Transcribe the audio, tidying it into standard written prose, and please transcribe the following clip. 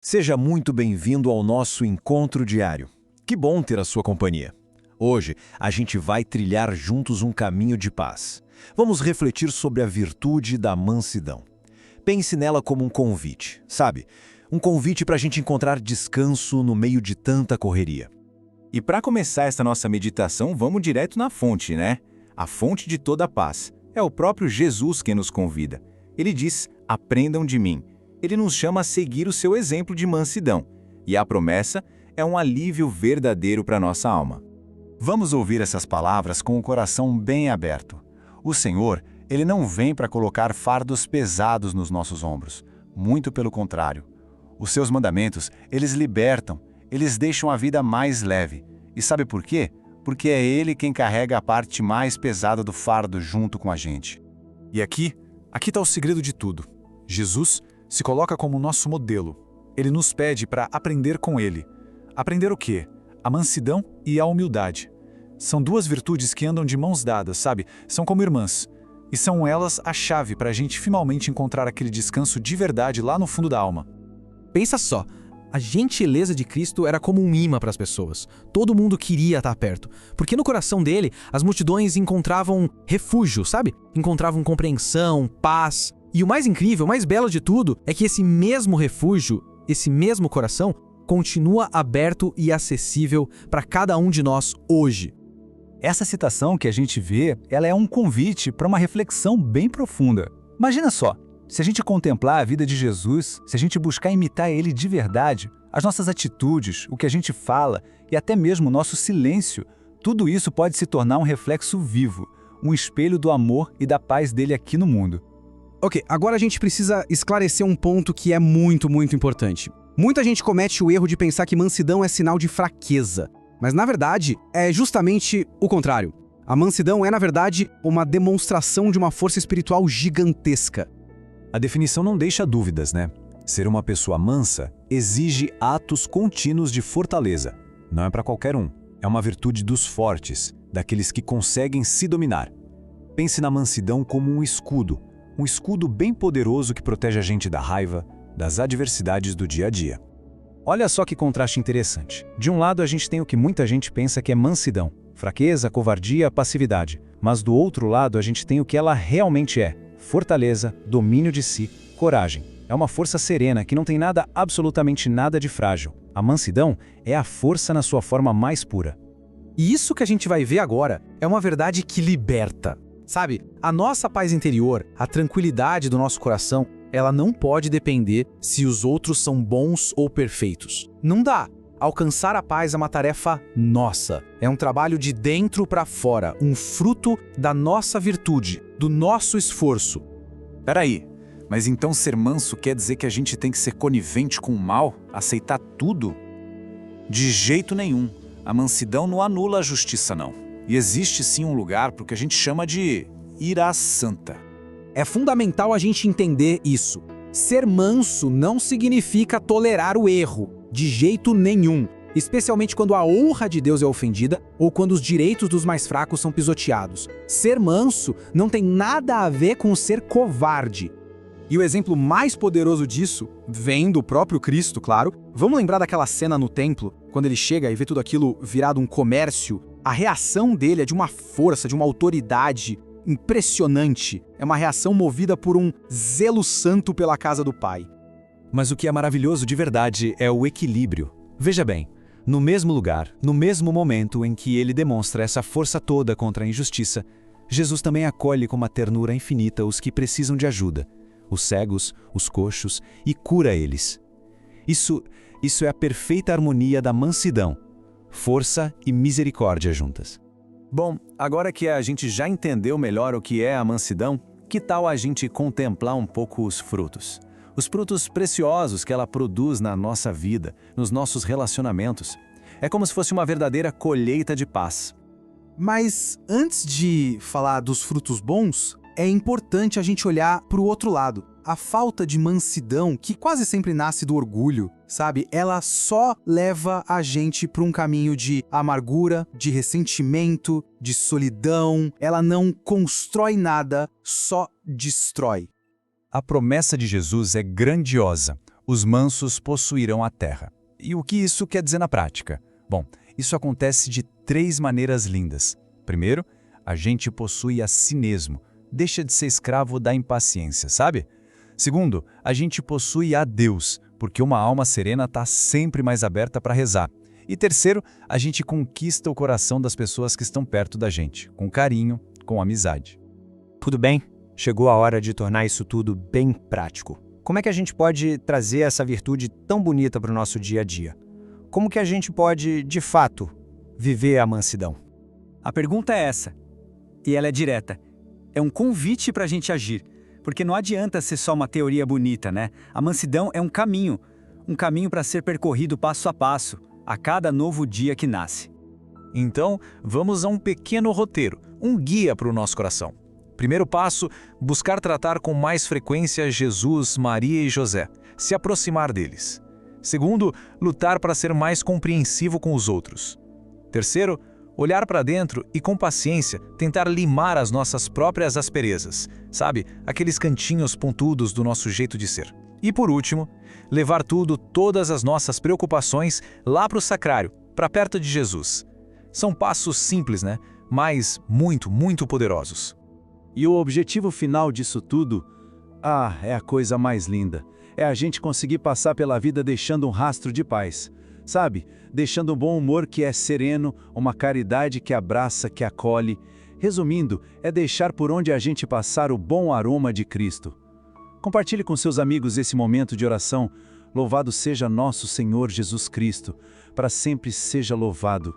Seja muito bem-vindo ao nosso encontro diário. Que bom ter a sua companhia. Hoje, a gente vai trilhar juntos um caminho de paz. Vamos refletir sobre a virtude da mansidão. Pense nela como um convite, sabe? Um convite para a gente encontrar descanso no meio de tanta correria. E para começar essa nossa meditação, vamos direto na fonte, né? A fonte de toda a paz. É o próprio Jesus quem nos convida. Ele diz, aprendam de mim. Ele nos chama a seguir o seu exemplo de mansidão. E a promessa é um alívio verdadeiro para nossa alma. Vamos ouvir essas palavras com o coração bem aberto. O Senhor, Ele não vem para colocar fardos pesados nos nossos ombros. Muito pelo contrário. Os seus mandamentos, eles libertam, eles deixam a vida mais leve. E sabe por quê? Porque é Ele quem carrega a parte mais pesada do fardo junto com a gente. E aqui está o segredo de tudo. Jesus se coloca como nosso modelo. Ele nos pede para aprender com Ele. Aprender o quê? A mansidão e a humildade. São duas virtudes que andam de mãos dadas, sabe? São como irmãs. E são elas a chave para a gente finalmente encontrar aquele descanso de verdade lá no fundo da alma. Pensa só, a gentileza de Cristo era como um imã para as pessoas. Todo mundo queria estar perto, porque no coração dele as multidões encontravam refúgio, sabe? Encontravam compreensão, paz. E o mais incrível, o mais belo de tudo, é que esse mesmo refúgio, esse mesmo coração, continua aberto e acessível para cada um de nós hoje. Essa citação que a gente vê, ela é um convite para uma reflexão bem profunda. Imagina só, se a gente contemplar a vida de Jesus, se a gente buscar imitar Ele de verdade, as nossas atitudes, o que a gente fala e até mesmo o nosso silêncio, tudo isso pode se tornar um reflexo vivo, um espelho do amor e da paz dele aqui no mundo. Ok, agora a gente precisa esclarecer um ponto que é muito importante. Muita gente comete o erro de pensar que mansidão é sinal de fraqueza. Mas, na verdade, é justamente o contrário. A mansidão é, na verdade, uma demonstração de uma força espiritual gigantesca. A definição não deixa dúvidas, né? Ser uma pessoa mansa exige atos contínuos de fortaleza. Não é para qualquer um. É uma virtude dos fortes, daqueles que conseguem se dominar. Pense na mansidão como um escudo bem poderoso que protege a gente da raiva, das adversidades do dia a dia. Olha só que contraste interessante. De um lado a gente tem o que muita gente pensa que é mansidão, fraqueza, covardia, passividade. Mas do outro lado a gente tem o que ela realmente é, fortaleza, domínio de si, coragem. É uma força serena que não tem nada, absolutamente nada de frágil. A mansidão é a força na sua forma mais pura. E isso que a gente vai ver agora é uma verdade que liberta. Sabe, a nossa paz interior, a tranquilidade do nosso coração, ela não pode depender se os outros são bons ou perfeitos. Não dá. Alcançar a paz é uma tarefa nossa. É um trabalho de dentro para fora, um fruto da nossa virtude, do nosso esforço. Peraí, mas então ser manso quer dizer que a gente tem que ser conivente com o mal? Aceitar tudo? De jeito nenhum. A mansidão não anula a justiça, não. E existe sim um lugar para o que a gente chama de ira santa. É fundamental a gente entender isso. Ser manso não significa tolerar o erro, de jeito nenhum. Especialmente quando a honra de Deus é ofendida ou quando os direitos dos mais fracos são pisoteados. Ser manso não tem nada a ver com ser covarde. E o exemplo mais poderoso disso vem do próprio Cristo, claro. Vamos lembrar daquela cena no templo, quando ele chega e vê tudo aquilo virado um comércio. A reação dele é de uma força, de uma autoridade impressionante. É uma reação movida por um zelo santo pela casa do Pai. Mas o que é maravilhoso de verdade é o equilíbrio. Veja bem, no mesmo lugar, no mesmo momento em que ele demonstra essa força toda contra a injustiça, Jesus também acolhe com uma ternura infinita os que precisam de ajuda, os cegos, os coxos, e cura eles. Isso é a perfeita harmonia da mansidão, força e misericórdia juntas. Bom, agora que a gente já entendeu melhor o que é a mansidão, que tal a gente contemplar um pouco os frutos? Os frutos preciosos que ela produz na nossa vida, nos nossos relacionamentos. É como se fosse uma verdadeira colheita de paz. Mas antes de falar dos frutos bons, é importante a gente olhar para o outro lado. A falta de mansidão, que quase sempre nasce do orgulho, sabe? Ela só leva a gente para um caminho de amargura, de ressentimento, de solidão. Ela não constrói nada, só destrói. A promessa de Jesus é grandiosa. os mansos possuirão a terra. E o que isso quer dizer na prática? Bom, isso acontece de 3 maneiras lindas. Primeiro, a gente possui a si mesmo, deixa de ser escravo da impaciência, sabe? Segundo, a gente possui a Deus, porque uma alma serena está sempre mais aberta para rezar. E terceiro, a gente conquista o coração das pessoas que estão perto da gente, com carinho, com amizade. Tudo bem? Chegou a hora de tornar isso tudo bem prático. Como é que a gente pode trazer essa virtude tão bonita para o nosso dia a dia? Como que a gente pode, de fato, viver a mansidão? A pergunta é essa, e ela é direta. É um convite para a gente agir, porque não adianta ser só uma teoria bonita, né? A mansidão é um caminho para ser percorrido passo a passo, a cada novo dia que nasce. Então, vamos a um pequeno roteiro, um guia para o nosso coração. Primeiro passo, buscar tratar com mais frequência Jesus, Maria e José, se aproximar deles. Segundo, lutar para ser mais compreensivo com os outros. Terceiro, olhar para dentro e, com paciência, tentar limar as nossas próprias asperezas, sabe? Aqueles cantinhos pontudos do nosso jeito de ser. E por último, levar todas as nossas preocupações lá para o sacrário, para perto de Jesus. São passos simples, né? Mas muito, muito poderosos. E o objetivo final disso tudo? É a coisa mais linda. É a gente conseguir passar pela vida deixando um rastro de paz. Sabe? Deixando um bom humor que é sereno, uma caridade que abraça, que acolhe. Resumindo, é deixar por onde a gente passar o bom aroma de Cristo. Compartilhe com seus amigos esse momento de oração. Louvado seja nosso Senhor Jesus Cristo. Para sempre seja louvado.